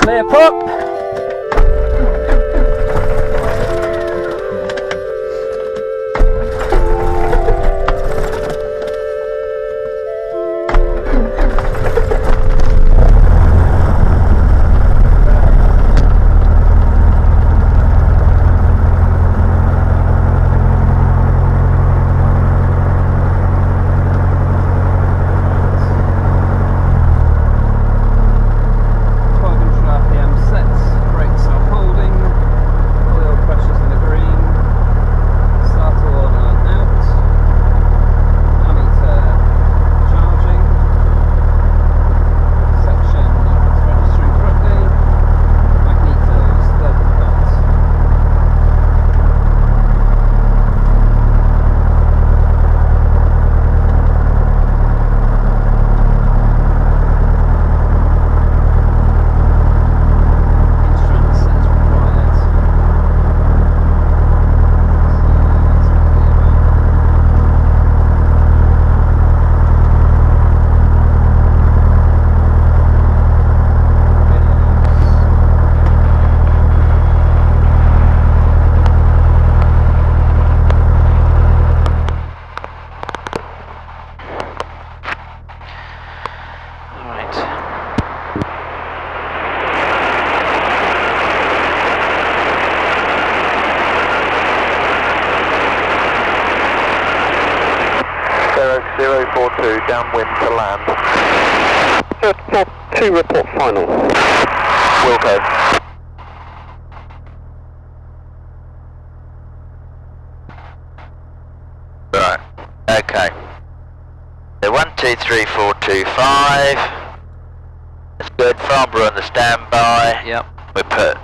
Clear prop. Downwind to land. 2 report final. Wilco. Right, okay. So 123425. That's good. Farborough on the standby. Yep. We put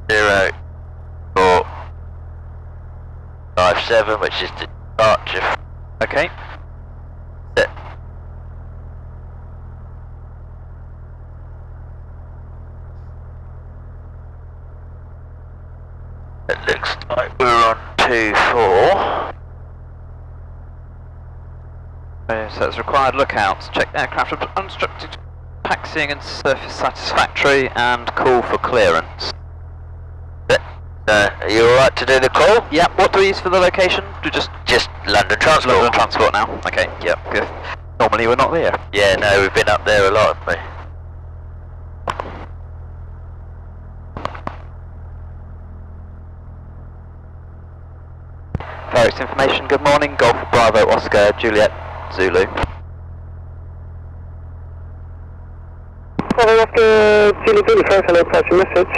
0457, which is the departure. Okay. It looks like we're on 24. So it's required lookouts. Check aircraft unobstructed taxiing and surface satisfactory, and call for clearance. Are you alright to do the call? Yep. What do we use for the location? Do just London Transport. London Transport now. Okay. Yep. Good. Normally we're not there. Yeah, no, we've been up there a lot, haven't we? Fairoaks Information, good morning. Golf Bravo Oscar Juliet Zulu. Bravo Oscar Juliet Zulu, hello, approaching message.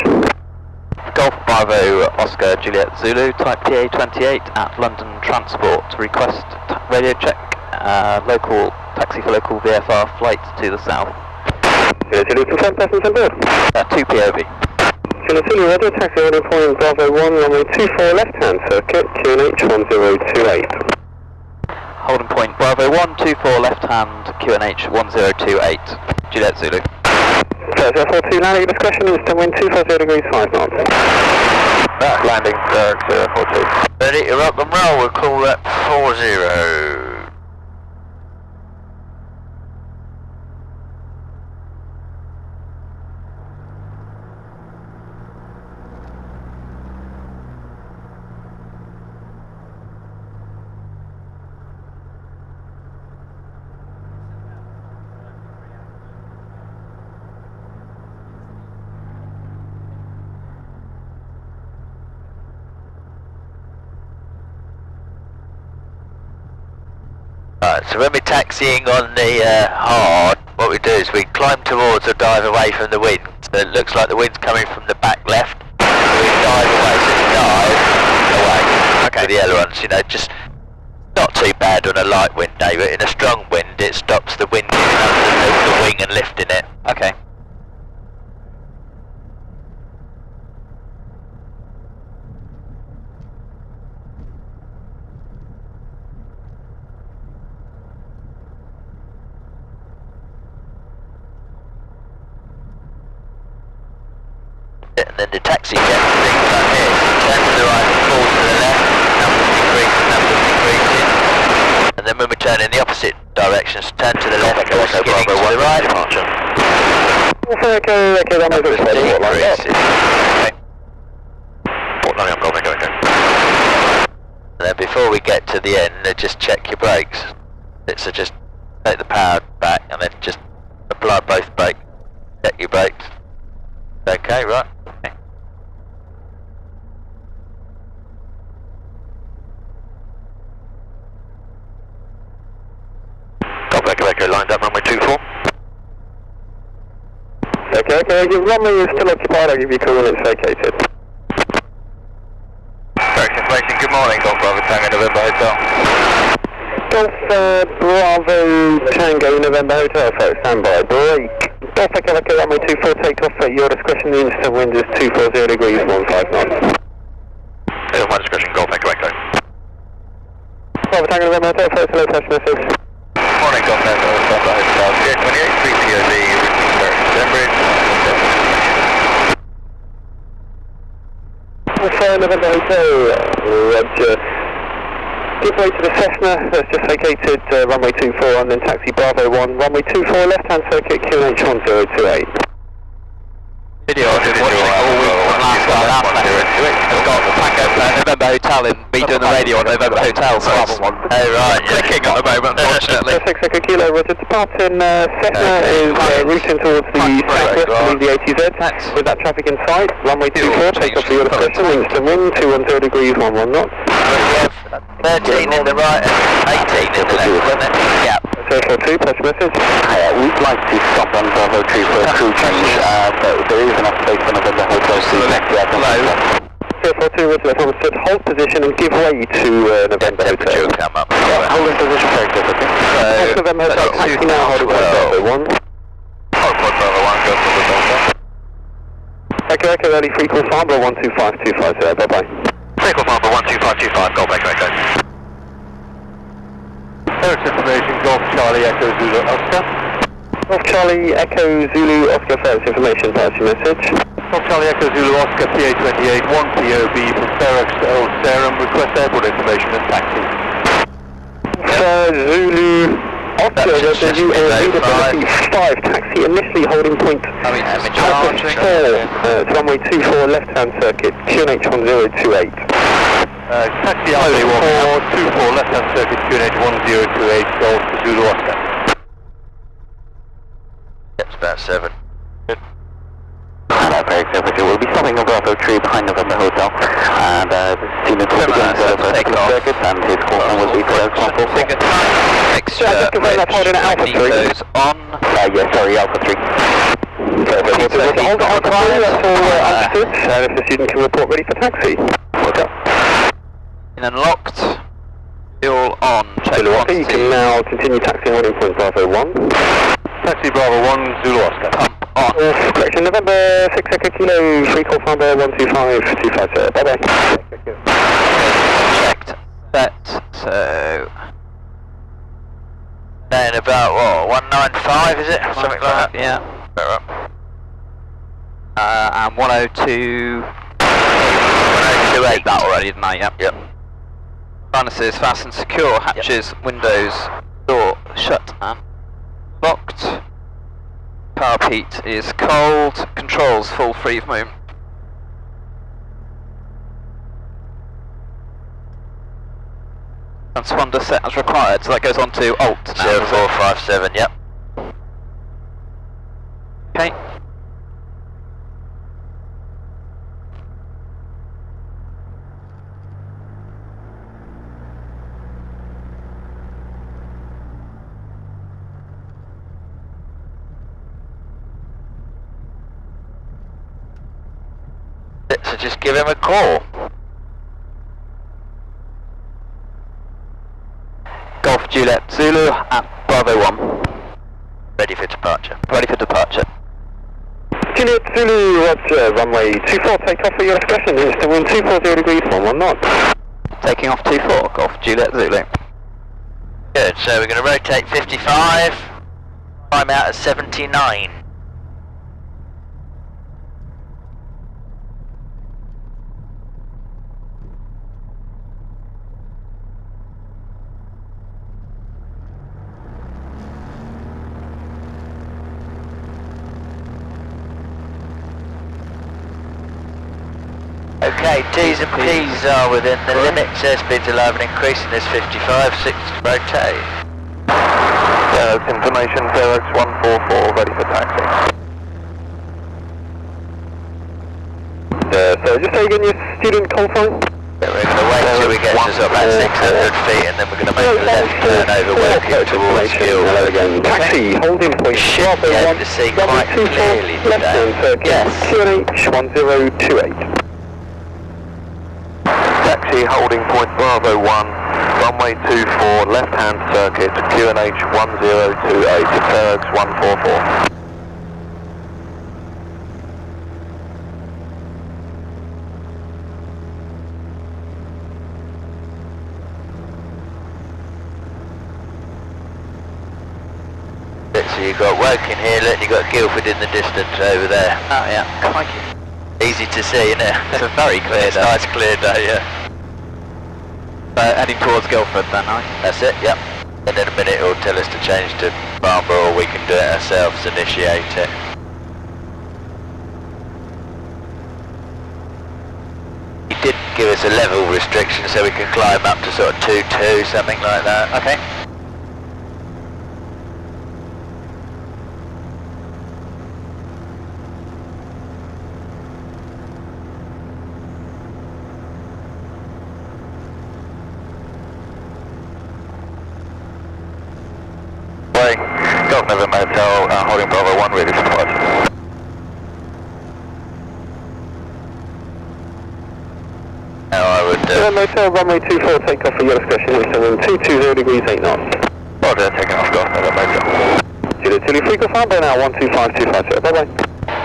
Golf Bravo Oscar Juliet Zulu, type TA28 at London Transport. Request radio check, local taxi for local VFR flight to the south. Zulu, confirm passengers on board. 2 POV. Zulu, radio taxi order point Bravo 1, runway 24 left-hand circuit, QNH 1028. Holding point Bravo 124 left-hand QNH 1028. Juliet Zulu. So 042 landing discretion is to wind 240 degrees 5 knots. Landing 042. Ready to rock and roll, we'll call that 40. Right, so when we're taxiing on the hard, what we do is we climb towards or dive away from the wind. So it looks like the wind's coming from the back left. So we dive away, so we dive away. Okay. With the ailerons, you know, just not too bad on a light wind day, but in a strong wind it stops the wind getting underneath the wing and lifting it. Okay. And then the taxi jet things like this. Turn to the right, fall to the left, numbers decreasing. And then when we turn in the opposite directions, turn to the left, or skidding to the right. Okay, that might be decreases. okay. Port Lonnie, I'm going, go. And then before we get to the end, just check your brakes. So just take the power back and then just apply both brakes. Check your brakes. Okay, right? Okay. Echo, lined up, runway 24. Okay, your runway is still occupied, I'll give you a call when it's vacated. Fairoaks Information, good morning, Golf Bravo Tango November Hotel. Golf Bravo Tango November Hotel, so stand by, break. Golf Echo, runway 24, take off at your discretion, the instant wind is 240 degrees, 15 knots. At my discretion, Golf Echo. Bravo Tango November Hotel, first hello, flash message. Morning, Golf November Hotel, VO 28, 3 POV, Cambridge. Alpha November Hotel, Roger. Give way to the Cessna that's just vacated runway 24 and then taxi Bravo 1, runway 24, left-hand circuit QNH 1028. Video I've been watching all week from last night. I've got November Hotel in me doing the radio on November Hotel, so it's clicking at the moment, unfortunately. 6 Echo Kilo, Roger. Departing Cessna is routing towards the southwest leaving the ATZ with that traffic in sight. Runway 24, take off the your discretion, instant wind, 210 degrees, 11 knots. 13 in the right and 18 in the left, wasn't it? Yeah. 2, press message. We'd like to stop on Bravo 2 for a crew change, but there is enough space for November Hotel to connect the other. 2, Roger, understood. Hold position and give way to November Hotel. Temperature will come up. Holding position, very good, okay. November Hotel, taxi now, holding Bravo 1. Hold Bravo 1, go for the Delta. Echo, early freecall Farborough 125250, bye-bye. Freecall Farnborough 12525, Golf Echo. Fairoaks Information, Golf Charlie Echo Zulu Oscar. Golf Charlie Echo Zulu Oscar, Fairoaks Information, pass your message. Golf Charlie Echo Zulu Oscar, PA28, 1 POB from Fairoaks to Old Sarum, request airport information and taxi. Zulu Oscar, readability 5, taxi initially holding point Alpha 4, runway 24, left-hand circuit, QNH 1028. Taxi Alpha 424, left-hand circuit, QNH 1028, Golf Zulu Oscar. Yep, it's about 7. Good. Very good. We'll be stopping on Bravo 3 behind November Hotel, and the student will begin the circuit, and his call sign will be Fairoaks Airport. Holding at Alpha 3. Goes on. Yes, sorry, Alpha 3. Hold on, Alpha 3, that's all understood. If the student can report ready for taxi. Okay. In and locked. Fuel on. Check Zulu Oscar, you can now continue taxiing holding point Bravo 1. Taxi Bravo 1, Zulu Oscar. Pump on. Correction, November 6 Echo Kilo, free call Farnborough 125250, bye-bye. Checked. Set. So... Then about, what, 195 is it? Something like that? Yeah. Right. And 102... 102.8. That already, didn't I? Yep. Yep. Harnesses fastened secure, hatches, windows, door shut and locked. Power heat is cold, controls full free of movement. Transponder set as required, so that goes on to Alt now. 0457, yep. Okay. So just give him a call. Golf Juliet Zulu at Bravo 1. Ready for departure. Ready for departure. Juliet Zulu, Roger, runway 24, take off for your discretion, instant wind 240 degrees, 11 knots. Taking off 24, Golf Juliet Zulu. Good, so we're going to rotate 55, climb out at 79. Okay, T's and P's are within the limits. Airspeed's alive and increasing. There's 55, 6 to rotate. Fairoaks Information, Fairoaks 144, ready for taxi. So just say again your student call sign? We're going to wait till we get to sort of about 600 feet and then we're going to make a left turn over working towards Guildford. Taxi, holding point. Should be able to see quite clearly today. Yes. QNH 1028. Taxi, holding point Bravo 1, runway 24, left-hand circuit, QNH 1028, Fairoaks 144. So you've got Woking here, look, you've got Guildford in the distance over there. Oh yeah, crikey. Easy to see, isn't it? It's a very clear day. Nice clear day, yeah. Heading towards Guildford then, right? That's it, yep. And in a minute it'll tell us to change to Farnborough, or we can do it ourselves, initiate it. He did give us a level restriction so we can climb up to sort of 2-2, something like that. Okay. Golf November Hotel, holding Bravo 1, ready for departure. Now I would... Motel, runway 24, take off for Yellow Station, we're still 220 degrees 8 knots. Roger, taking off Golf November Hotel. Juliet, freecall Farnborough now, 125250, bye-bye.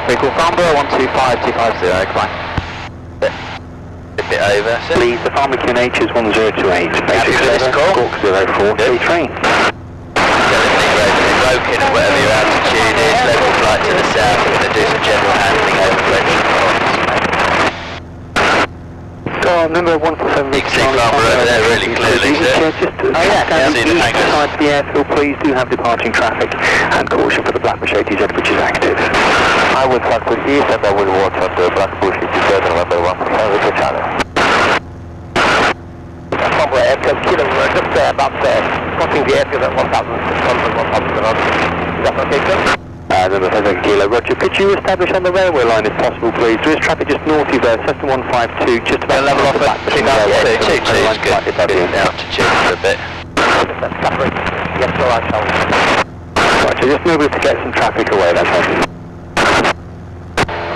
Freecall Farnborough 125250, goodbye. A bit over, so. Please, the Farnborough QNH is 1028, basic service, squawk 04, train. Woking or whatever your altitude is, local flight to the south, we're going to do some general handling over French ports. Number 147. You can see Farborough over there really clearly, sir. Oh yeah, can see the hangars. Side of the airfield, please do have departing traffic and caution for the Black Machete Jet, which is active. I would fly with east and I will watch on the Black Bush, which is further November 1 with the channel. Farborough Airfield, Kilo, we're just about crossing the airfield at 1,600, 1,000. Is that okay, sir? Number 5 Kilo, Roger. Could you establish on the railway line if possible, please? There is traffic just north of there, Cessna 152, just about level off at 2 is good. Bit altitude for a bit. Yes, sir, I shall. Roger, just move to get some traffic away, that's all.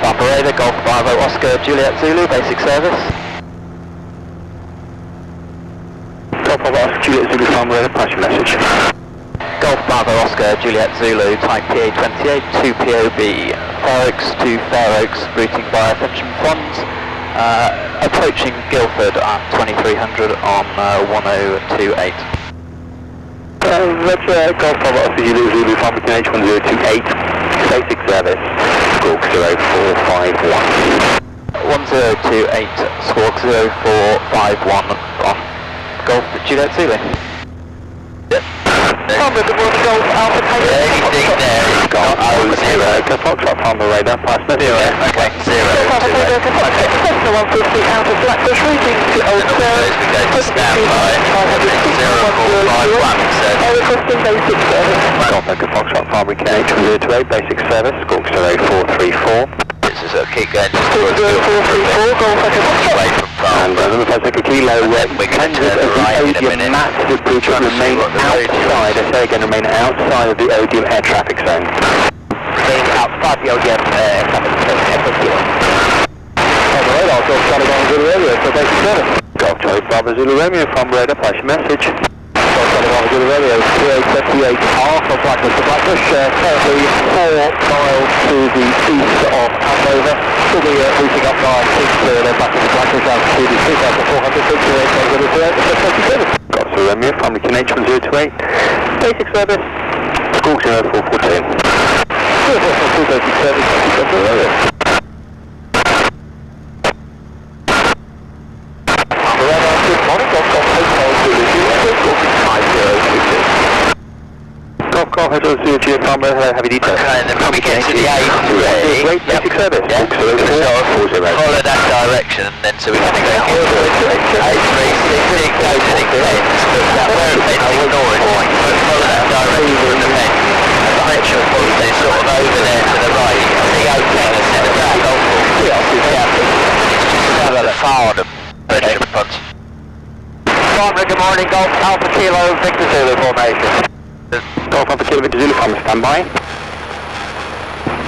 Farnborough Radar, Golf Bravo Oscar Juliet Zulu, basic service. Golf Bravo Oscar Juliet Zulu, Farnborough Radar, pass your message. Golf Bravo Oscar Juliet Zulu, type PA28, 2POB, Fairoaks to Fairoaks, routing via Fincham Ponds, approaching Guildford at 2300 on 1028. That's Golf Bravo Oscar Juliet Zulu, Farnborough QNH 1028, basic service, squawk 0451. 1028, squawk 0451 on Golf Juliet Zulu. Yep. Farnborough, good morning, Golf Alpha Tango. Anything there is got 0, Foxtrot Farnborough Radar, pass the 0. Okay, 0. Cessna 150 out of Blackbush, routing to Old Sarah. We go to standby, 0451, so... Requesting basic service. Golf Echo Foxtrot Farnborough QNH 1028, basic service, squawk 0434. So sort of keep going just towards Guildford for a bit. Golf Echo Foxtrot. Away from Farnborough. Number 5 Kilo, we're going to turn right in a minute. Massive bridge remain outside, I say again, remain outside of the Odium air traffic zone. Remain outside the Odium air traffic zone, FOQ. On the radar, Golf Charlie Bravo Zulu Romeo, so basic service. Golf Charlie Bravo Zulu Romeo, Farnborough Radar, flash your message. Golf Charlie Bravo Zulu Romeo, PA28, Alpha Blackbush to Blackbush, currently 4 miles to the east of Andover. We'll be routing up by 6 clear and then back into Blackbush altitude is 2,400 feet to 8,028. Golf Zulu Romeo, Farnborough QNH 1028, basic service, squawk 0442. 0442 basic service, Golf Zulu Romeo. Good morning, Golf Hotel Zulu, Golf Zulu Farnborough, heavy detail. Okay, and then when we get to the A3, basic service. Yeah, we're going to sort of follow that direction, and then so we can go A3, it goes and it bends, but where it bends, ignore it, but follow that direction from the bend. And the picture is sort of over there to the right, the opening instead of that. Yeah, it's just the Farnborough response. Farnborough, good morning, Golf Alpha Kilo, Victor Zulu formation. Golf Alpha Kilo, Victor Zulu, from standby.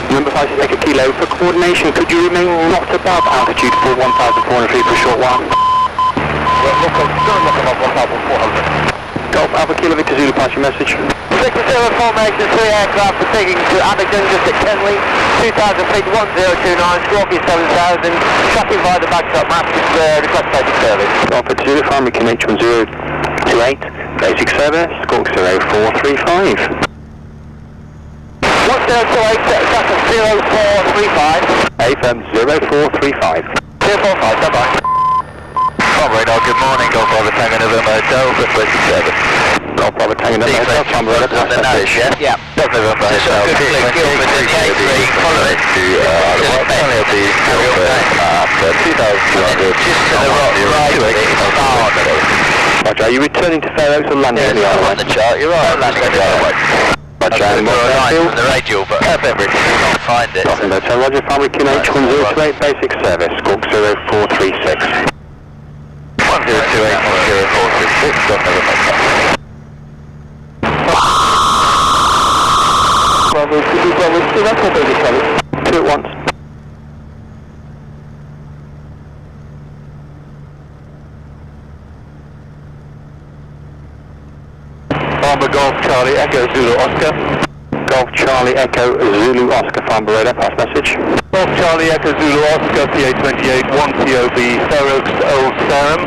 Number 5 to take a kilo. For coordination, could you remain not above altitude for 1,400 feet for a short while? Look above 1,400. Golf Alpha Kilo, Victor Zulu, pass your message. Victor Zulu formation, 3 aircraft are taking to Abingdon, just at Kenley, 2,000 feet, 1029, squawk is 7,000, tracking via the backstop map, request basic service. Golf Victor Zulu, Farnborough QNH 1028, basic service, squawk 0435. 1028, Saturn 0435. AFM 0435. 045, bye-bye. Farnborough Radar, good morning, Golf Bravo Tango November Hotel, basic service. Golf Bravo Tango November Hotel, Farnborough Radar, on the nose, yeah? Yeah. Delta November Hotel, Gilbert in the A3, follow it to the 2,200, just to the right, Farnborough. Roger, are you returning to Fairoaks or landing in the island? On the chart, you're right, landing on the island. Roger, and what's that from field? the radial, but Beveridge can't find it. Nothing better. Roger, Farnborough QNH 1028, basic service, squawk 0436. 1028, 1046, got another message. Bravo, 2 at once. Farnborough Golf Charlie Echo Zulu Oscar. Golf Charlie Echo Zulu Oscar, Farnborough Radar, pass message. Golf Charlie Echo Zulu Oscar, PA28, 1 POB, Fairoaks Old Sarum.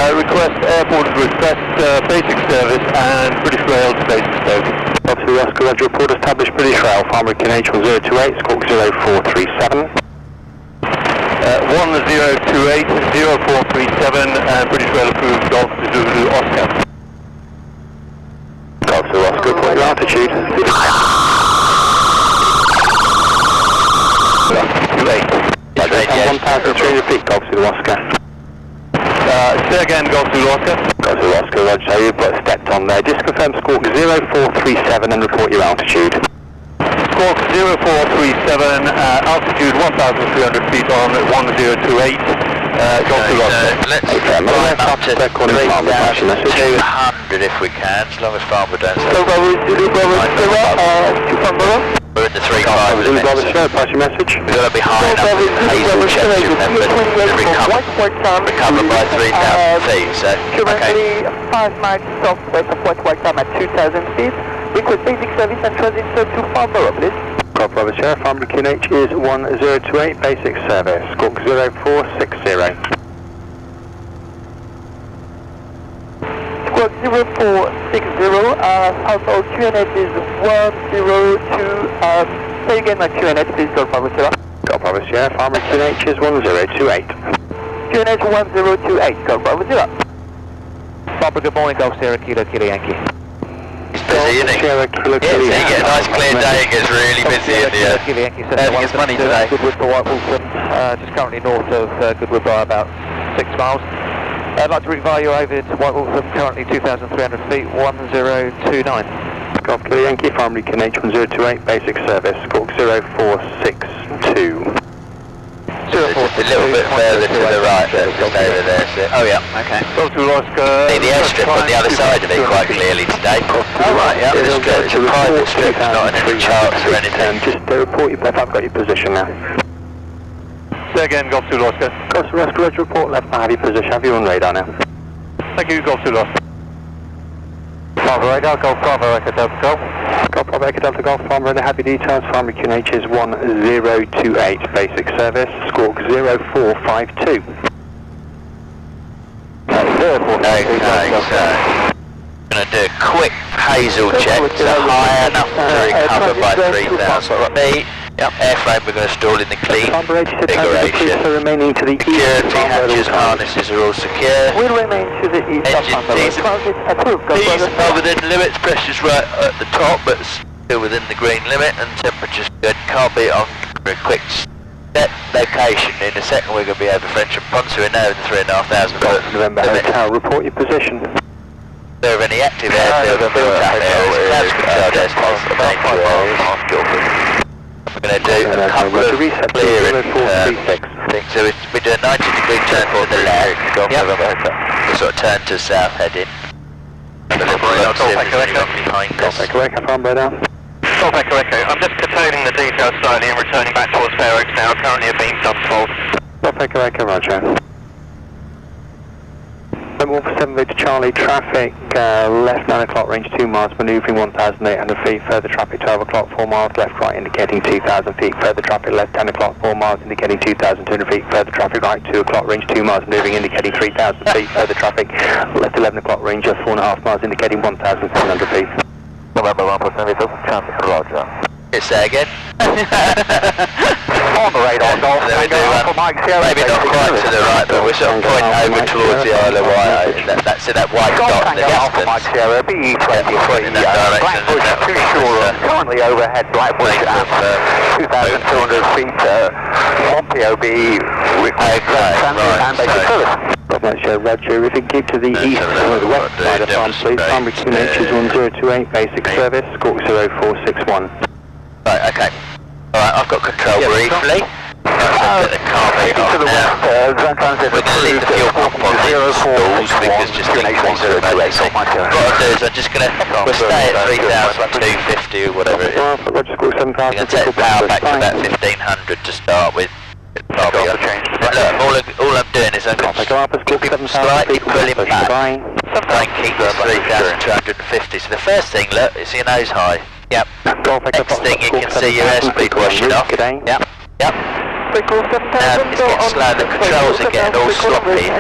Request airport request basic service and British Rail to basic Stoke. Golf Zulu Oscar, Roger, report established British Rail, Farnborough QNH 1028, squawk 0437. 1028, 0437, British Rail approved Golf Zulu Oscar. Golf Zulu Oscar, report your altitude. 1,300 feet, Golf Zulu Oscar. Say again, Golf Zulu Oscar. Golf Zulu Oscar, Roger, so you've stepped on there. Just confirm squawk 0437 and report your altitude. Squawk 0437, altitude 1,300 feet on 1028. Golf Zulu Oscar. Let's climb up to 3,200 if we can, as long as Farnborough don't say. We're in the 3-5 Zulu Bravo limit. Sierra, pass your message. We've got to be high enough in Hazel Chapter, remember, to recover by 3,000 feet, so, okay. 5 miles southwest of White Time at 2,000 feet. Request basic service and transit to Farborough, please. Golf Bravo Sierra, Farnborough QNH is 1028, basic service, squawk 0460. Squawk 0460, Farnborough QNH is 102, say again my QNH please, Golf Bravo Sierra. Golf Bravo Sierra, Farnborough QNH is 1028. QNH 1028, Golf Bravo Sierra. Farnborough, good morning, Golf Sierra, Kilo Yankee. It's busy, isn't it? Sierra, Kilo Yeah, so you get a nice clear day, it gets really busy in the Kilo Yankee, earning his money today. Goodwood for White Waltham, just currently north of Goodwood by about 6 miles. I'd like to review you over to White Waltham, currently 2,300 feet, 1029. Golf Kilo Yankee, Farnborough QNH 1028, basic service, squawk 0462. Just a little bit further to the right, just over there, so. Oh yeah, okay. Golf Zulu Oscar. See the airstrip on the other side of it quite clearly today. Oh right, yeah. It's a private strip, not in any charts or anything. Just report your, if I've got your position now. Say again, Golf Zulu Oscar. Golf Zulu Oscar, Roger, report left, I have your position, have you on radar now? Thank you, Golf Zulu Oscar. Farnborough Radar, Golf Bravo Echo Delta Golf. Golf Bravo Echo Delta Golf, Farnborough Radar, happy details, Farnborough QNH is 1028, basic service, squawk 0452. Okay, so I'm going to do a quick Hazel check to high enough to recover by 3,000 feet. Yep. Airframe we're going to stall in the clean configuration. Remaining to the east. Security hatches, harnesses are all secure. Will remain to the east of Engine Farborough. Transit approved, Golf These Bravo are within limits, pressure's right at the top, but still within the green limit and temperature's good. Can't be on for a quick set location. In a second we're going to be over French and Ponce. We're now in the 3,500 foot November Hotel, report your position. There are any active airfield and areas, clouds controlled airspace, we're going to do a couple of clearing things. So we do a 90-degree turn to the left, we sort of turn to south heading. And a little look, see if there's anyone behind us. Farnborough Radar. Golf Echo Echo, I'm just curtailing the details slightly and returning back towards Fairoaks now, currently a beam subfault. Golf Echo Echo, Roger. 7 Victor Charlie, traffic left 9 o'clock, range 2 miles, manoeuvring 1,800 feet, further traffic 12 o'clock, 4 miles, left right indicating 2,000 feet, further traffic left 10 o'clock, 4 miles indicating 2,200 feet, further traffic right 2 o'clock, range 2 miles, manoeuvring indicating 3,000 feet, further traffic left 11 o'clock, range of 4.5 miles indicating 1,700 feet. November 1% traffic, Roger. It's there again. On the radar, Golf Maybe not quite to the right, but we're sort of pointing over towards the Isle of Wight. That's in that white dot in the distance. BE23, in that direction. Blackbush to Shoreham, currently overhead Blackbush at 2,200 feet, Pompeo be required and basic service. Roger, if you keep to the east or the west side of Farm, please, Farnborough QNH is 1028, basic service, squawk 0461. Right, okay. Alright, I've got control briefly. Let's get the car beat off now. We're going to leave the fuel pump on the stalls because just in case of emergency. What I'll do is I'm just going to, we'll stay at 3,250 or whatever it is. I'm going to take the power back to about 1,500 to start with. Look, all I'm doing is I'm going to slightly pulling back. Try and keep this 3,250. So the first thing, look, is your nose high. Yep. Next thing you can see your airspeed washing off. Yep. Yep. It's getting slow. The controls are getting all sloppy.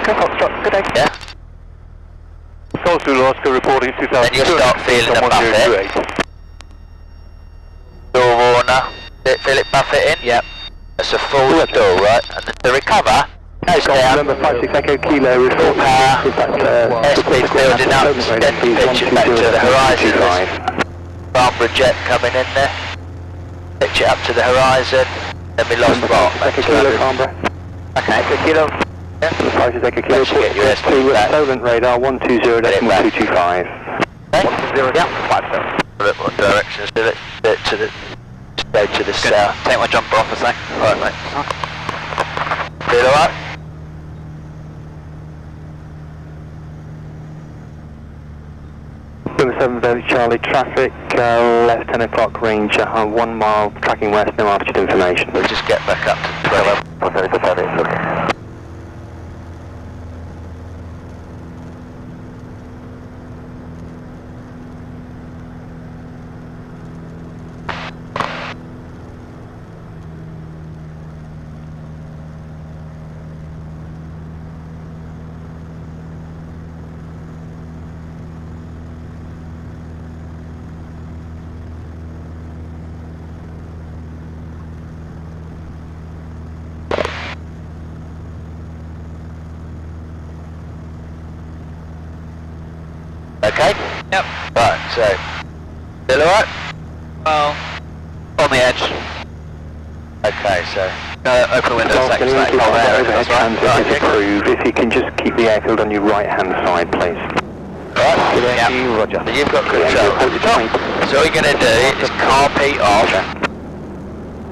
Yeah. Golf Zulu Oscar reporting 2,000. Then you'll start feeling the buffet. Door warner. Feel it buffeting? Yep. That's a full door, right? And to recover, nose down. Number 56 Echo Kilo, full power. Airspeed building up. Then pitch it back to the horizon. Farnborough jet coming in there. Pitch it up to the horizon. Then we lost Rock. Echo Kilo, Farnborough. Okay, Echo Kilo. Yeah. Number 56 Echo Kilo, Get your airspeed back. Stolen radar 120.225. Okay. 120, yeah. 57. Look what direction is it? To the go to the south. Take my jumper off a sec. Alright, mate. Feel alright? Number 7 Charlie, traffic left 10 o'clock, range 1 mile, tracking west, no altitude information. We'll just get back up to 20. Okay? Yep. Right, so, still alright? Well, on the edge. Okay, so, open the window a second. If you can just keep the airfield on your right hand side, please. Right, yep. Roger. So you've got control. So all you're going to do is carpet off.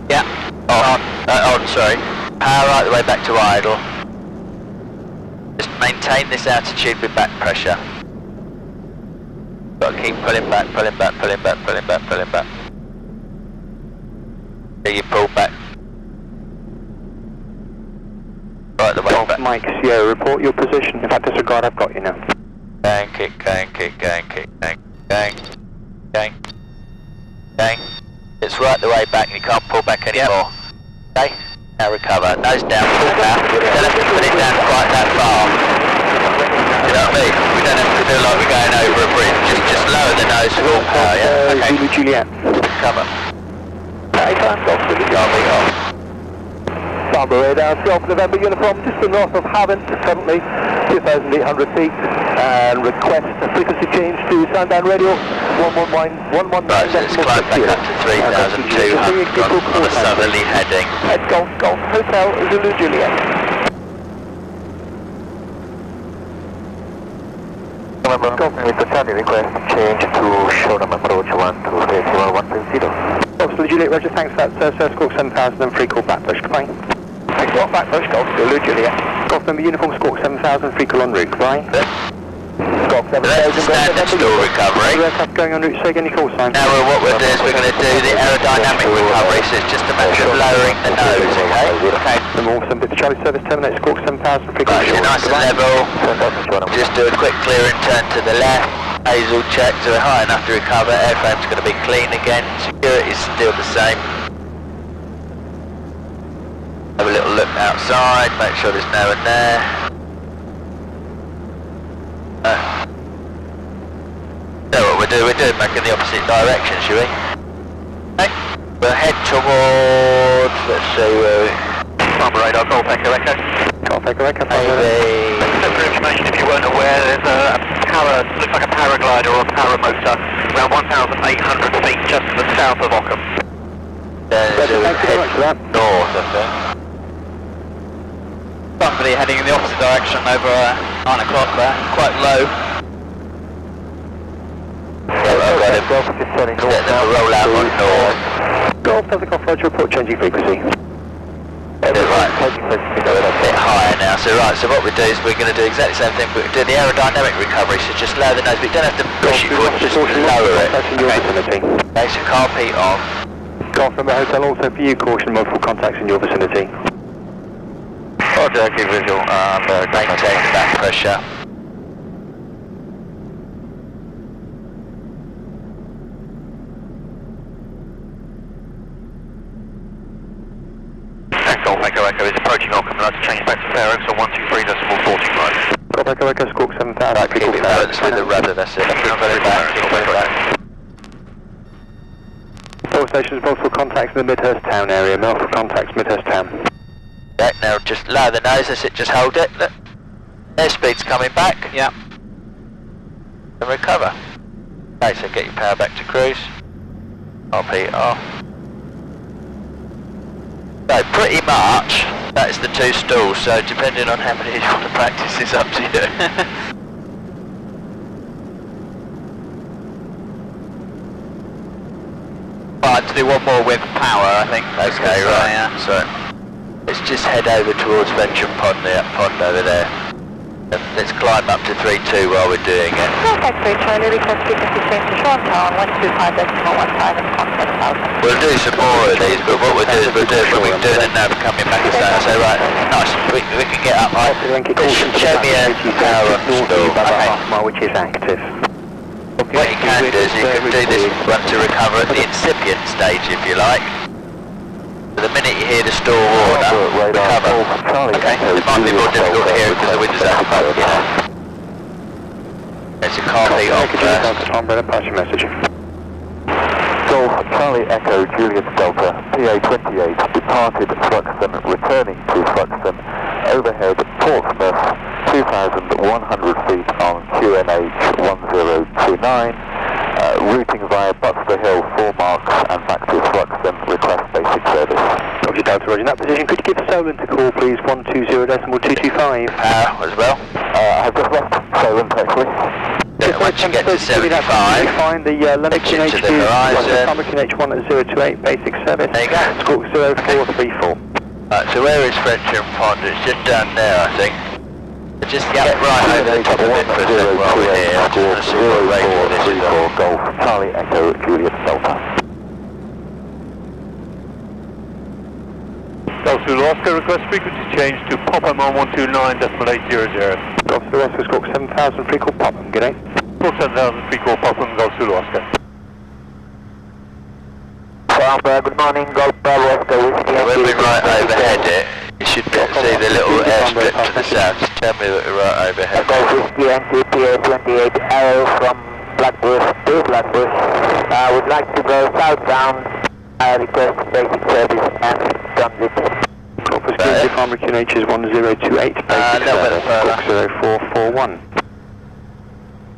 Yeah. On, sorry. Power right the way back to idle. Just maintain this altitude with back pressure. Got to keep pulling back. Here you pull back. Right the way back. Mike, Sierra, report your position. If I disregard, I've got you now. Gang. It's right the way back and you can't pull back anymore. Okay? Now recover. Nose down, pull back. You don't have to put it down quite that far. You know what I mean? We don't have to feel like we're going over a bridge. Just lower the nose full power, yeah? Okay. Zulu Juliet. Cover. Okay, time, Golf Zulu Charlie off. Farborough Radar, Golf November uniform, just to the north of Havant, currently 2,800 feet. and request a frequency change to southbound radio 119. Right, so let's climb back up to 3,200 on a southerly heading. At Golf Hotel Zulu Juliet. Golf Mr. Charlie, request change to showroom approach 123-150. Golf Zulu Juliet, Roger, thanks for that, sir. Squawk 7000 and free call back push, goodbye. Thanks a lot, back push, Golf Zulu Juliet. Golf number uniform, Squawk 7000, free call en route, goodbye. Golf 7000, that's the standard stall recovery. Aircraft going en route, so any call sign. Now what we'll do is we're going to do the aerodynamic recovery, so it's just a matter of lowering the nose, okay? Okay. Awesome, with the Charlie service terminate, Squawk 7000, free call. Right, so nice and level. Just do a quick clear and turn to the left. Hazel check, so we're high enough to recover. Airframe's going to be clean again. Security's still the same. Have a little look outside, make sure there's no one there. So what we're doing back in the opposite direction, shall we? Okay. We'll head towards, let's see where we... Farnborough Radar, Golf Echo Echo. Golf Echo Echo, maybe... For information, if you weren't aware, there's a looks like a paraglider or a paramotor around 1,800 feet just to the south of Ockham. Thank you very much for that. North, I think. Somebody heading in the opposite direction over 9 o'clock there, quite low. Let them roll out on north. Golf, Delta Golf, Roger, report changing frequency. Right, a bit higher now. So right, so what we do is we're going to do exactly the same thing, but we're doing the aerodynamic recovery, so just lower the nose, but you don't have to push it forward, just lower it. Okay, so carpet on. Golf number hotel, also for you, caution, multiple contacts in your vicinity. Roger, give visual, maintain back pressure. Golf Echo Echo is approaching Ockham, I'd like to change back to Fairoaks on 123.45. Golf Echo Echo, Squawk 7000. Right, keep it balanced with the rudder, that's it. Back. All stations, multiple contacts in the Midhurst town area, multiple contacts, Midhurst town. Yeah, now just lower the nose, that's it, just hold it. Look. Airspeed's coming back. Yeah. And recover. Okay, so get your power back to cruise. RP off. So pretty much, that is the two stalls, so depending on how many you want to practice, it's up to you. Well, I'd do one more with power, I think. Okay, right, yeah. So let's just head over towards Venture Pond, that pond over there. And let's climb up to 3-2 while we're doing it. Contact 3 Charlie, request frequency change to Sean Town, 125.15 and contact 1000. We'll do some more of these, but what we'll do is we'll do it when we're doing it now, we're coming back and say, right, nice, we can get up, right? Show me a power on the stall. Which is active. What you can do is you can do this one to recover at the incipient stage, if you like. So the minute you hear the stall order, recover. Okay, it might be more difficult to hear because the window's out the boat, you know. There's a car beat on first. Umbrella, pass your message. Golf Charlie Echo Juliet Delta PA28 departed Thruxton, returning to Thruxton, overhead Portsmouth 2,100 feet on QNH 1029, routing via Buxter Hill 4 marks and back to Thruxton, request basic service. Roger Delta, Roger. In that position, could you give Solent a call, please? 120.225. Power as well. I've just left Solent actually. Yeah, once you get to 75, find the London QNH to the horizon. Farnborough QNH 1028 basic service. There you go. Squawk 0434. Right, so where is Frensham Pond? It's just down there, I think. Just get right over the top of it for a second while we're here. I just want to see what radio this is on. Golf Charlie Echo Juliet Delta. Golf Zulu Oscar, request frequency change to Popham on 129.800. Golf Zulu Oscar, Squawk 7000, free call Popham, good day. Squawk 7000, free call Popham, Golf Zulu Oscar. Good morning, Golf Bravo Oscar. When we right overhead it, you should be able to see the little airstrip to the south. Just tell me that we're right overhead. Golf Whiskey NTPA28 arrow from Blackbush to Blackbush. Would like to go southbound. Request basic service and transit. Golf Whiskey Farnborough QNH is 1028, basic a little bit further. Squawk 0441.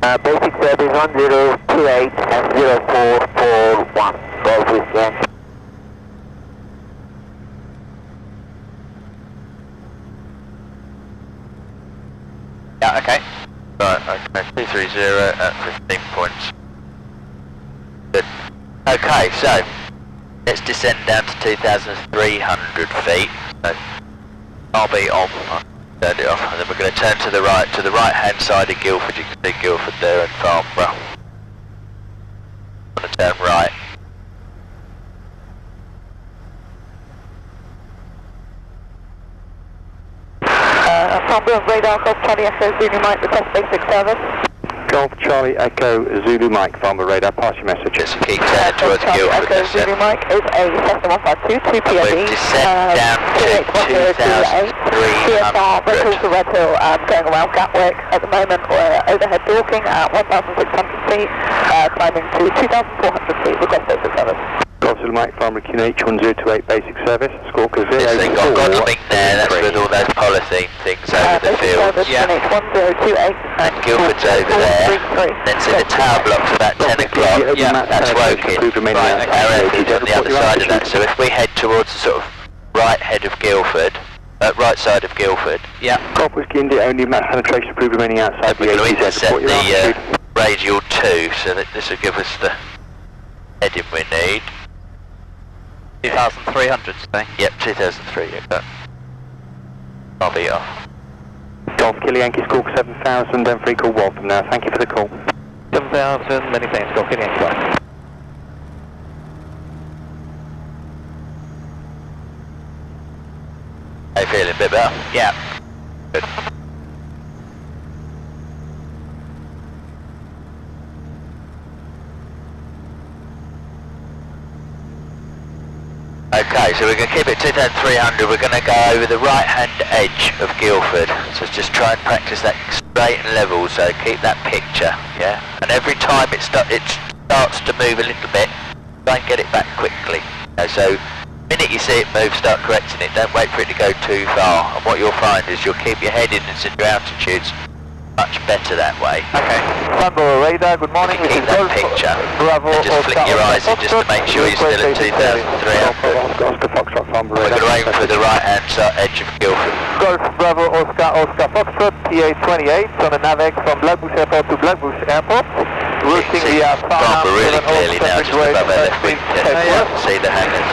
Basic service 1028 and 0441. Golf Whiskey Yankee. Yeah, okay. Right, okay, 230 at 15 points. Good. Okay, so let's descend down to 2,300 feet. So I'll be on. Turn it off, and then we're going to turn to the right hand side of Guildford. You can see Guildford there and Farnborough. I'm going to turn right. Farnborough Radar, Golf Charlie Echo, Zulu Mike, request basic service. Golf Charlie Echo Zulu Mike, Farnborough Radar, pass your message. Just keep turning towards Charlie Guildford. Echo Zulu Mike is a Cessna 152, 2 POD. We've descended down to 2,300. VFR, Red Hill to Red Hill, going around Gatwick at the moment. We're overhead Dorking at 1,600 feet, climbing to 2,400 feet, request basic service. Golf Zulu Mike, Farnborough QNH 1028, basic service, squawk 0. Yes, they've got something there, that's with all those polythene things over the field. Yeah. And Guildford's over there. Then see the tower blocks about 10 o'clock. Yeah, that's Woking. Right, our airfield on the other side of that. So if we head towards the sort of right head of Guildford, right side of Guildford. Yeah. Golf Whiskey India, only max penetration approved remaining outside the we're going to ATZ. intercept the radial 2, so that this will give us the heading we need. 2,300 today. Yep, 2003, yeah. I'll be off. Golf Kilo Yankee Squawk 7000 and free call Waltham now. Thank you for the call. 7,000, many thanks, Golf Kilo Yankee Squawk. How you feeling, a bit better? Yeah. Good. Okay, so we're going to keep it 2,300. We're going to go over the right-hand edge of Guildford. So just try and practice that straight and level. So keep that picture, yeah. And every time it starts to move a little bit, try and get it back quickly. So the minute you see it move, start correcting it. Don't wait for it to go too far. And what you'll find is you'll keep your heading and your altitudes much better that way. Okay. Farnborough Radar, good morning. You keep that picture Bravo, and just flick your eyes in just to make sure you're still at 2,300. Oscar Foxtrot Farnborough We're going to aim for the right-hand edge of Guildford. Golf Bravo Oscar Foxtrot PA28 on a Navex from Blackbush Airport to Blackbush Airport. Routing via Farnborough really clearly now, just above our left wing. See the hangars.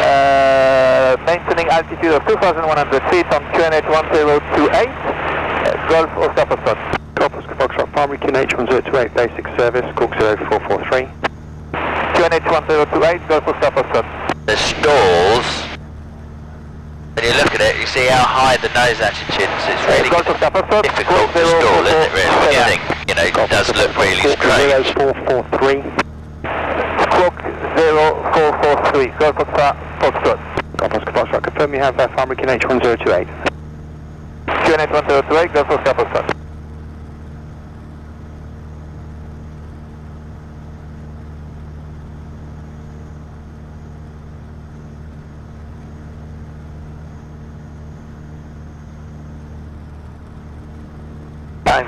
Maintaining altitude of 2,100 feet on QNH 1028. Golf Oscar Foxtrot. Golf Oscar Foxtrot Farnborough QNH 1028, basic service, Squawk 0443. QNH 1028, Golf Oscar Foxtrot. The stalls, when you look at it, you see how high the nose altitude is. It's really difficult to stall, isn't it, really? What do you think? You know, it does look really strange. 0443. Squawk 0443, Golf Oscar Foxtrot. Golf Oscar Foxtrot, confirm you have Farnborough QNH 1028. QNH 1028, Golf Oscar Foxtrot.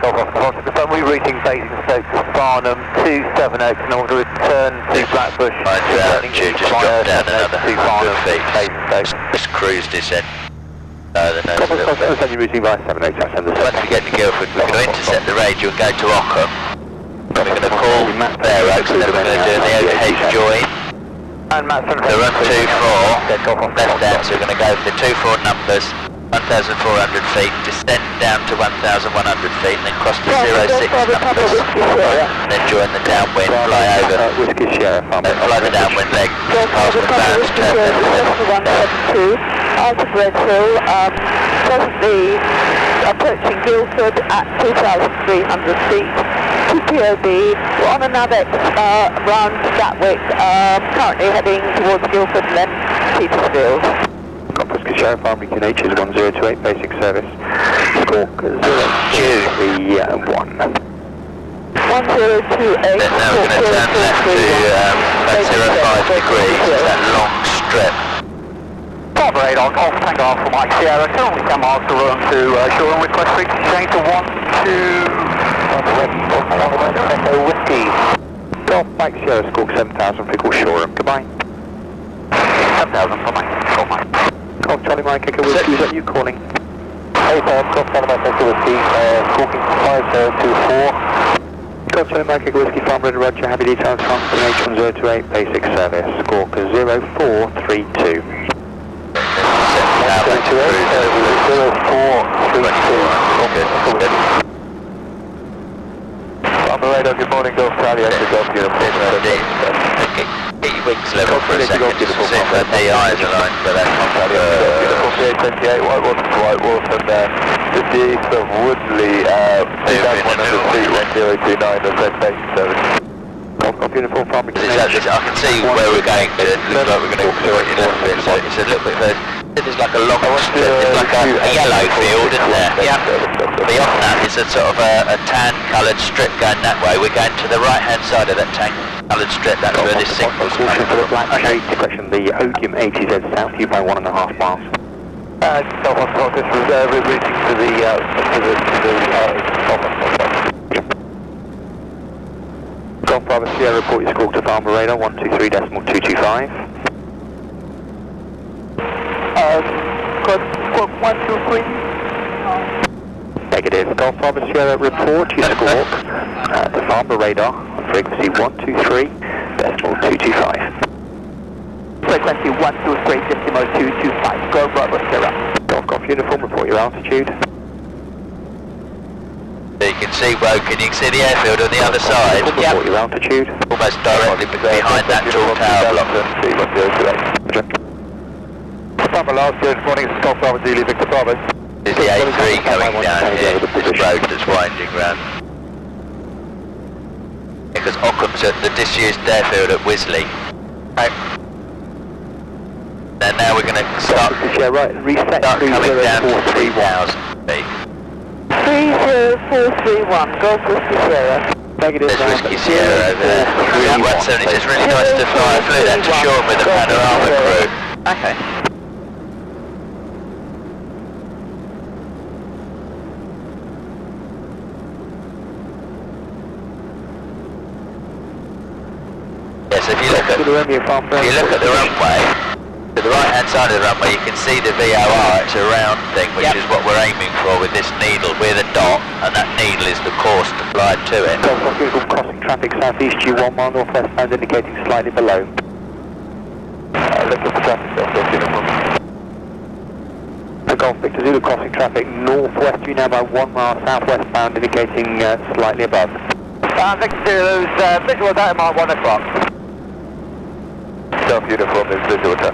Golf Oscar Foxtrot, we're reaching Basingstoke to Farnham 278 in order to return to Blackbush. Mind your altitude, just drop down another 100 feet. Just cruise descent. The nose a little bit. You're reaching by 78, that's under Once we get to Guildford, we're going to intercept the radio and go to Ockham. We're going to call Fairoaks and then we're going to do the overhead join. And Matt, so run 24, left hand, so we're going to go for the 24 numbers. 1,400 feet, descend down to 1,100 feet, and then cross the 06 numbers, and then join the downwind, fly over, fly the downwind leg, past the bounds, turn left. 172, out of Red Hill, presently approaching Guildford at 2,300 feet, POB, we're on a Navex round Gatwick, currently heading towards Guildford and then Petersfield. Oscar Sierra Farnborough QNH is 1028, basic service. Squawk 021. 1028. Then now we're going to turn left to about 05 degrees, it's that long strip. Farnborough Radar, Golf Tango Alpha Mike Sierra, currently 10 miles to run to shore and request frequency change to 125. Echo Whiskey. Golf Mike Sierra, Squawk 7000, freecall Shoreham. Goodbye. 7000, bye-bye. Call Mike. Golf Charlie Mike, Echo Whiskey, is that you calling? Hey, Golf Charlie Mike, Echo Whiskey, squawking 5024. Golf Charlie Mike, Echo Whiskey, Farnborough Radar, Harvey details from QNH 10.2a, basic service, squawk 0432. 0432. Farnborough Radar, good morning, Golf Charlie, Echo Golf Uniform. Get your wings level for a second, just to see if the eyes are aligned for that. Uniform PA28, Whitewater, and the east of Woodley, 2100 feet, 1029, of red basic service. Golf Uniform, Farnborough QNH. I can see where we're going, but it looks like we're going to go in a little bit, so it's a little bit further. There's like a long strip, it's like a yellow field, isn't there? Yeah. Beyond that is a sort of a tan coloured strip going that way. We're going to the right hand side of that tan coloured strip, that's where this signal's coming For the from. black shade depression, the Opium 80Z south, you by 1.5 miles. This was reaching to the Golf Bravo Sierra, report your squawk to Farnborough Radar, 123.225. Squawk 123. Negative. Golf Bravo Sierra, report your squawk to Farnborough Radar on frequency 123.225. Frequency 123.225. Golf Bravo Sierra. Golf Uniform, report your altitude. You can see Woking, you can see the airfield on the other side. Report your altitude. Almost directly behind that tall tower block. Farnborough last year, this morning, it's Golf Bravo Zulu, Victor Bravo. There's the A3 coming down here, this road that's winding round. Because Ockham's at the disused airfield at Wisley. Right. And now we're going to start reset coming down to 3,000 feet. 30431, Golf Whiskey Sierra. Negative. There's Whiskey Sierra over there. 170, it's really nice to fly. I flew that to Shoreham with the panorama crew. Okay. Yes, if you look at the runway, to the right hand side of the runway, you can see the VOR. It's a round thing, which is what we're aiming for with this needle. We're the dot, and that needle is the course to fly to it. Crossing traffic southeast you 1 mile northwest bound, indicating slightly below. Looking for traffic, Golf Uniform. Golf Victor Zulu crossing traffic northwest you now by 1 mile southwest bound, indicating slightly above. Victor Zulu's visual at about 1 o'clock. Golf Uniform is visual attack.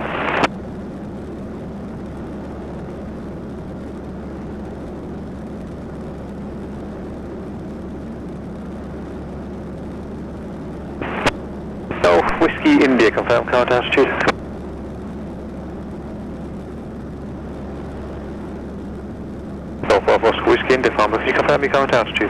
Golf Whiskey India, confirm current altitude. Golf Bravo Oscar Whiskey India, Farnborough, can you confirm your current altitude?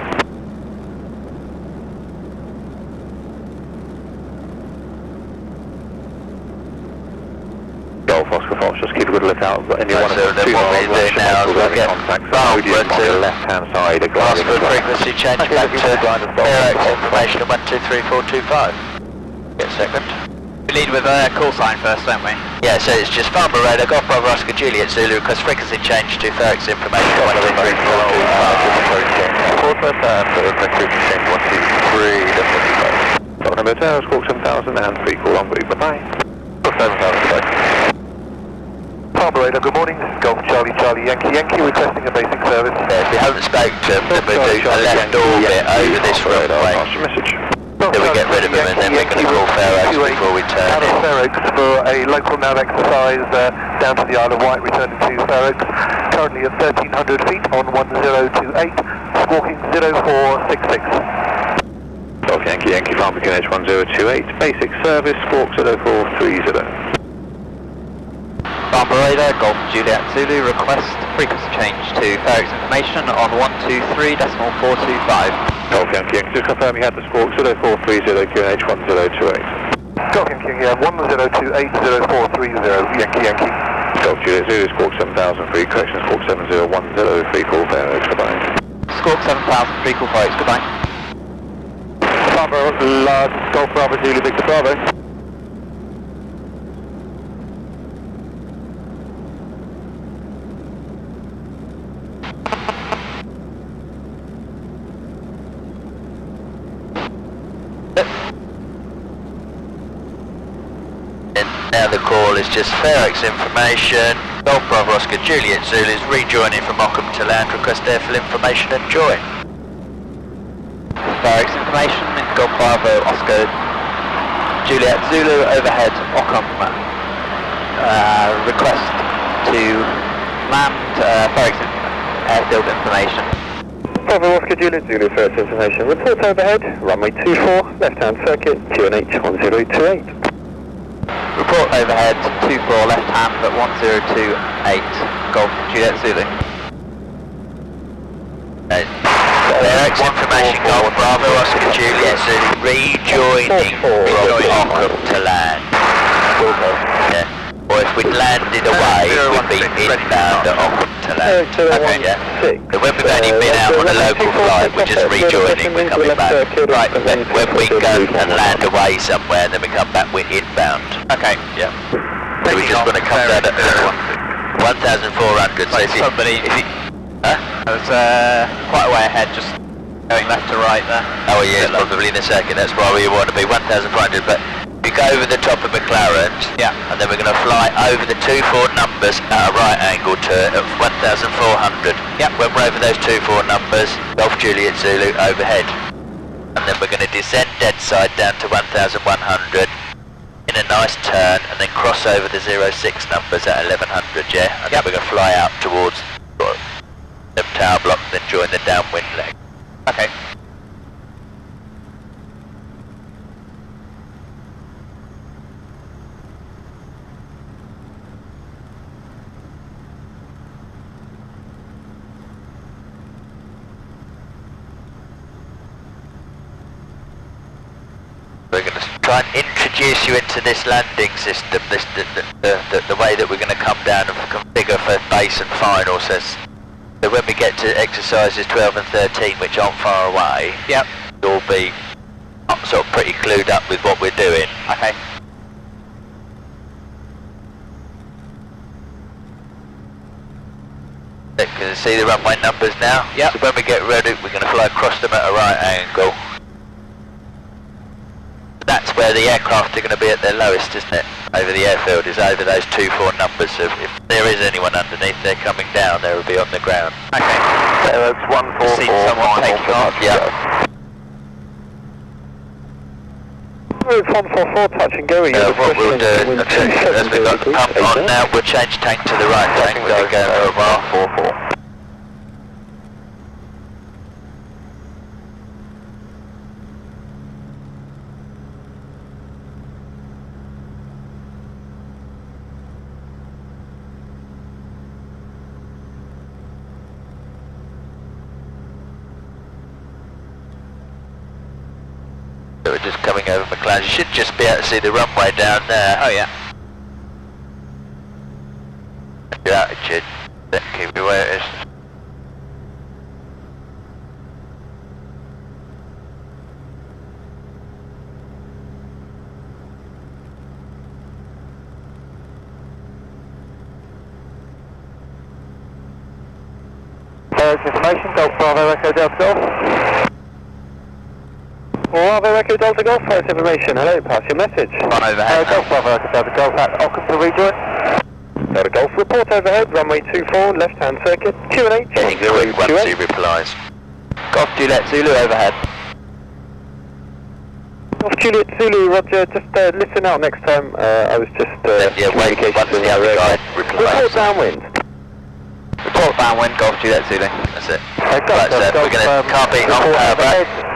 Golf Oscar Fox, just keep a good lookout. Anyone So then what we do now is we'll get Farnborough to the left-hand side. ask for frequency change back to Fairoaks Information 123.425. Get a second. We lead with a call sign first, don't we? Yeah, so it's just Farnborough Radar, Golf Bravo Oscar Juliet Zulu, request frequency change to Fairoaks Information 123.425. Got number 10, squawk 7000 and freecall en route. Bye-bye. 7000, Farnborough Radar, good morning. Golf Charlie Yankee requesting a basic service. Yeah, if we haven't spoken to them, then we'll do a left orbit over this runway. Pass your message. Then we get rid of them and then we're going to call Fairoaks before we turn Out of in. Fairoaks for a local nav exercise down to the Isle of Wight, returning to Fairoaks. Currently at 1300 feet on 1028, squawking 0466. Golf Yankee, Farnborough QNH 1028, basic service, squawk 0430. Farnborough Radar, Golf Juliet Zulu, request frequency change to Fairoaks Information on 123.425. Golf Yankee, just confirm you had the squawk 0430 QNH 1028. Golf Yankee, 10280430, Yankee. Golf Juliet Zulu, squawk 7000 free, correction squawk 7010, free call Fairoaks, goodbye. Squawk 7000, freecall Fairoaks, goodbye. Farborough, large Golf Bravo, Zulu, Victor Bravo. Now the call is just Fairoaks Information, Golf Bravo Oscar Juliet Zulu is rejoining from Ockham to land, request airfill information and join. Fairoaks Information, Golf Bravo Oscar Juliet Zulu overhead Ockham. Request to land, Fairoaks Airfield Information. Bravo Oscar Juliet Zulu, Fairoaks Information. Report overhead, runway 24, left-hand circuit, QNH 1028. Report overhead 24 left hand at 1028 Golf Juliet Zulu. Fairoaks Information, Golf Bravo Oscar Juliet Zulu rejoining from Ockham to land. Yeah. Or if we'd landed away, we'd be inbound at Ockham to land. Okay, yeah. So when we've only been out on a local flight, we're just rejoining, we're coming back. Right, when we go and land away somewhere, then we come back, we're inbound. Okay. Yeah. So we just want to come down at 1,400. So if you, huh? I was quite a way ahead, just going left to right there. Oh yeah, probably in a second. That's why we want to be 1,400. But we go over the top of McLaren's, yeah, and then we're going to fly over the 2-4 numbers at a right angle to 1,400. Yeah. When we're over those 2-4 numbers, Golf Juliet Zulu overhead, and then we're going to descend dead side down to 1,100 in a nice turn, and then cross over the 06 numbers at 1,100. Yeah, and then we're going to fly out towards the tower block, then join the downwind leg. Okay. We're going to try and introduce you into this landing system, the way that we're going to come down and configure for base and final. So when we get to exercises 12 and 13, which aren't far away, yep, you'll be sort of pretty clued up with what we're doing. Okay. Can you see the runway numbers now? Yep. So when we get ready, we're going to fly across them at a right angle. That's where the aircraft are going to be at their lowest, isn't it? Over the airfield is over those 2-4 numbers. So if there is anyone underneath, they're coming down, they will be on the ground. Okay. Fairoaks 144. See someone taking off. Yeah. Fairoaks 144, touch and go. What we'll do, as we've got the pump on now, we'll change tank to the right tank. We're going over 144. So we're just coming over McLaren. You should just be able to see the runway down there. Oh yeah. Your attitude, then keep it where it is. Fairoaks Information, Golf Bravo Echo Delta Golf. Bravo Echo Delta Golf, Fairoaks Information. Hello, pass your message. On overhead. Golf Bravo Echo Delta Golf at Ockham to rejoin. Delta Golf, report overhead, runway 24, left-hand circuit, QNH Getting quick once he 1028. replies. Golf Juliet Zulu overhead. Golf Juliet Zulu, Roger, just listen out next time. I was just Yeah, wait, once the other guy report replies. downwind. Report downwind, Golf Juliet Zulu. That's it. Right, Right, so we're going to copy off power back. 1028.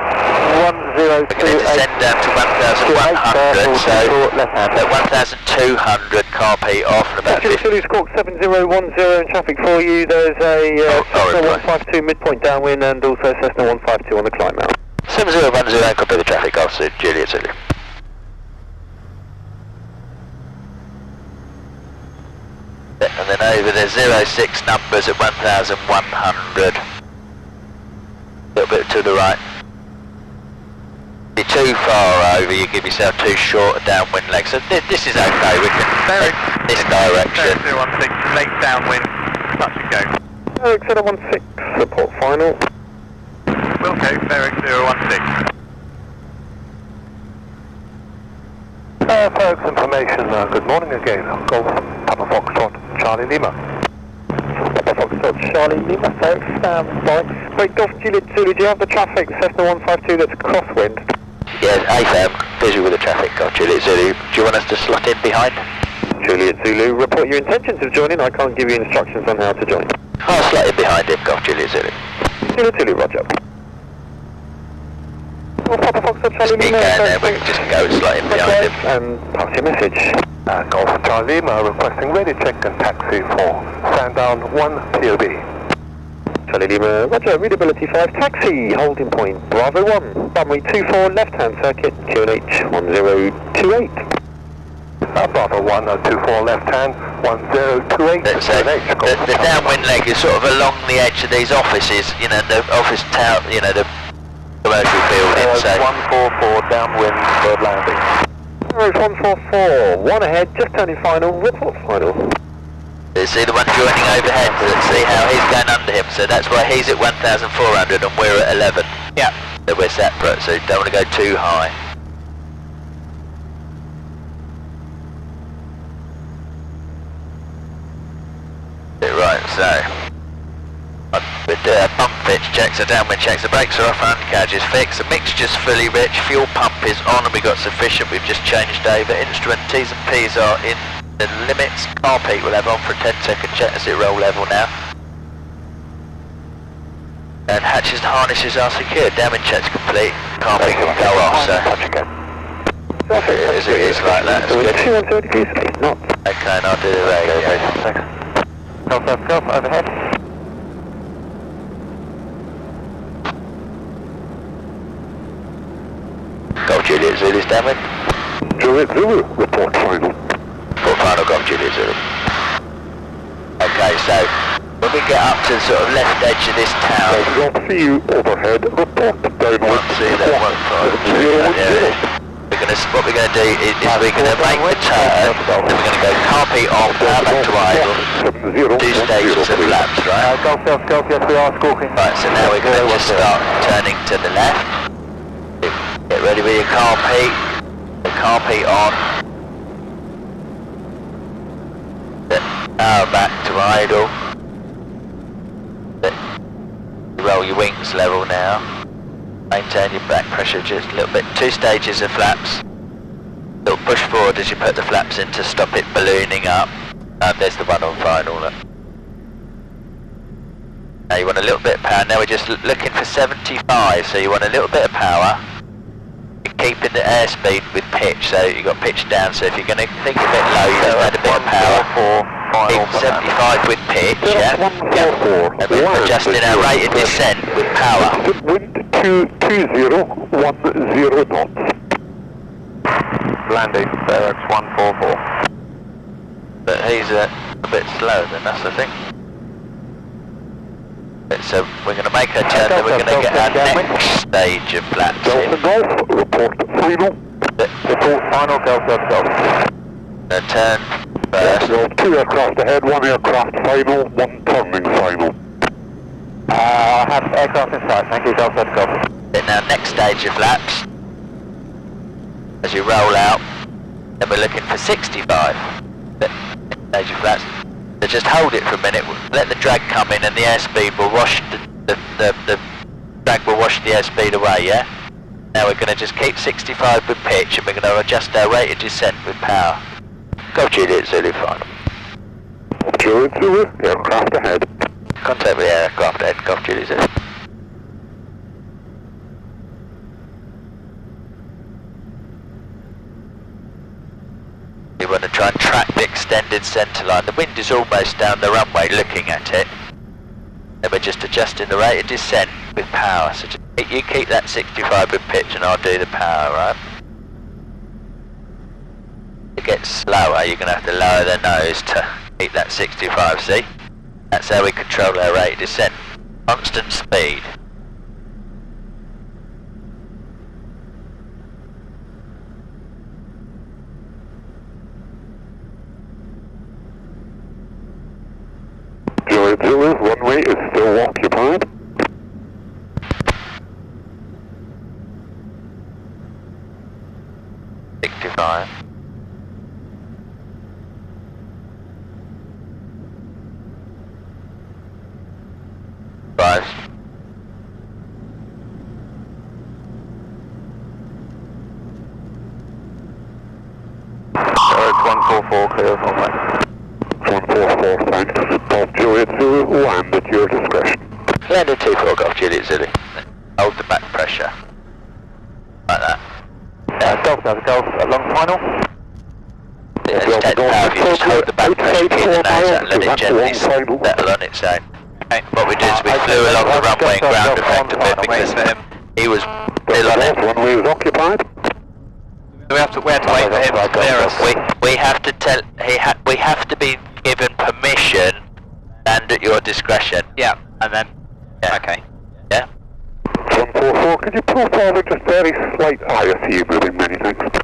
We're going to descend down to 1,100, so at 1,200 copy off and about 50. Zulu squawk 7010 in traffic for you. There's a Cessna 152 midpoint downwind and also Cessna 152 on the climb out. 7010, copy the traffic off to Juliet Zulu. And then over the 06 numbers at 1,100. A little bit to the right. You're too far over, you give yourself too short a downwind leg, so this is okay, we can head this direction. Fairoaks 016, late downwind, touch and go. Fairoaks 016, report final. Wilco, Fairoaks 016. Fairoaks Information, good morning again. Golf, Papa Foxtrot, Charlie Lima. Papa Foxtrot, Charlie Lima, Fairoaks standby. Wait, Golf Juliet Zulu, do you have the traffic Cessna 152 that's crosswind? Yes, AFAM, busy with the traffic, got Juliet Zulu. Do you want us to slot in behind? Juliet Zulu, report your intentions of joining. I can't give you instructions on how to join. I'll slot in behind him, got Juliet Zulu. Juliet Zulu, roger. Papa Foxtrot, Charlie Speak Lima, there, we can just go and slot in behind him. and pass your message. Golf Charlie Lima requesting ready check and taxi for Sandown 1 POB. Charlie Lima, roger, readability 5, taxi, holding point, Bravo 1, runway 24, left-hand circuit, QNH 1028. Bravo 1, 24 left hand, 1028. The downwind leg is sort of along the edge of these offices, you know, the office tower, you know, the commercial building, so... 144 downwind, third landing. Fairoaks 144, one ahead, just turning final, report final. See the one joining overhead, see how he's going under him, so that's why he's at 1,400 and we're at 11. Yeah. So we're separate, so don't want to go too high. Right, so we do a pump pitch check, so downwind checks, the brakes are off, undercarriage is fixed, the mixture's fully rich, fuel pump is on and we've got sufficient, we've just changed over, instrument T's and P's are in the limits, car peak will have on for a 10-second check as it roll level now. And hatches and harnesses are secured, downwind check's complete, car peak will go off, so it is like that, it's good. 230 degrees, 8 knots. Okay, and I'll do the radio. Thanks. Golf, overhead. Golf Juliet Zulu's downwind. Juliet Zulu, report final. Report final, Golf Juliet Zulu. Okay, so when we get up to the sort of left edge of this town... I don't see you overhead, report downwind. See that 152. What we're going to do is we're going to make the turn, then we're going to go carpet on, power back to idle, 2 stages of flaps, right? Golf, yes we are squawking. Right, so now we're going to just start turning to the left. Get ready with your carpet, the carpet on. Then power back to idle. Then roll your wings level now. Maintain your back pressure just a little bit. 2 stages of flaps. Little push forward as you put the flaps in to stop it ballooning up. And there's the one on final. Look. Now you want a little bit of power. Now we're just looking for 75. So you want a little bit of power. You're keeping the airspeed with pitch. So you've got pitch down. So if you're going to think a bit low, you just add a bit of power. Keep 75 with pitch, yeah? And we're adjusting our rate of descent with power. Wind 2010 knots. Landing, Fairoaks 144. But he's a bit slower than us, I think. So we're going to make our turn, then we're going to get our next stage of flaps in. Golf, report final. Report final, Golf. Turn first. 2 aircraft ahead, 1 aircraft final, 1 turning final. I have aircraft in sight, thank you, Golf. Then our next stage of flaps. As you roll out, then we're looking for 65. Stage of flaps. So just hold it for a minute, let the drag come in and the airspeed will wash the drag will wash the airspeed away, yeah? Now we're going to just keep 65 with pitch and we're going to adjust our rate of descent with power. Go Juliet Zulu final. Juliet Zulu, aircraft ahead. Contact with the aircraft ahead, Golf Juliet Zulu. You want to try and track the extended centre line. The wind is almost down the runway looking at it. And we're just adjusting the rate of descent with power. So just, you keep that 65 with pitch and I'll do the power, right? It gets slower, you're going to have to lower the nose to keep that 65, see? That's how we control our rate of descent. Constant speed. is still occupied. Fairoaks 144, clear of runway. 144, thanks. Golf Juliet Zulu, land at your discretion. Land at 24 Golf Juliet Zulu. Hold the back pressure. Like that. Golf, long final. Yeah, just take the power if you just hold the back pressure, keep the nose out and let it gently settle on its own. Okay. What we did is we flew along the runway and ground effect a bit because he was still on it. Runway is occupied. We have to wait for him to clear us. We have to tell, we have to be given permission and at your discretion. Yeah, and then, Yeah. okay. Yeah? 144, could you pull forward just very slight ISU moving, many thanks.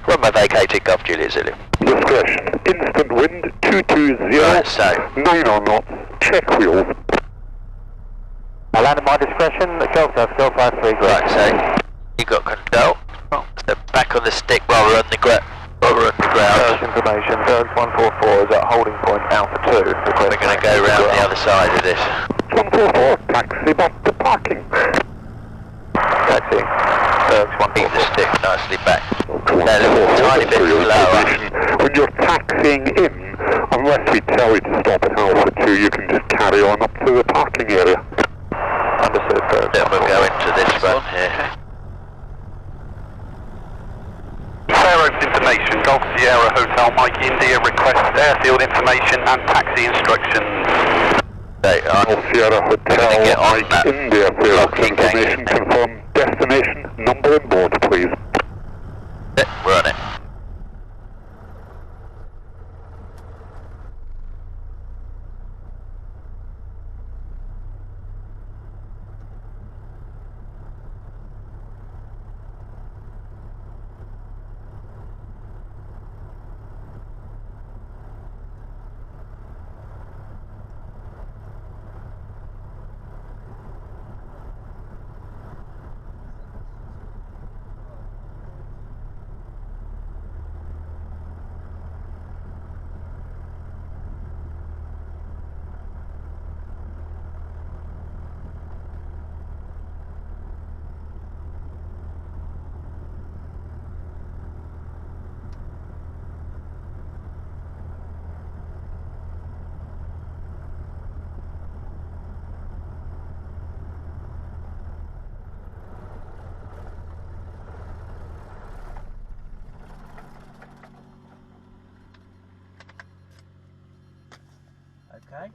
Runway vacated, Golf Juliet Zulu. Discretion, instant wind, 220, Right, so. 9 on knots, check wheels. I land at my discretion, Golf 53, Right, so you got control. So back on the stick while we're on the ground. Fairoaks Information, Fairoaks 144 is at holding point Alpha 2. We're going to go round the other side of this. 144, taxi back to parking. Taxi. Fairoaks 144. Keep the stick nicely back. 144, A tiny bit for your slower. information, when you're taxiing in, unless we tell you to stop at Alpha 2, you can just carry on up to the parking area. Understood, Fairoaks. Then we'll go into this one here. Fairoaks Information, Golf Sierra Hotel Mike India, request airfield information and taxi instructions. They are Golf Sierra Hotel get on Mike that India, Fairoaks locking Information, gang. confirm destination, number and board, please. We're on it. Okay.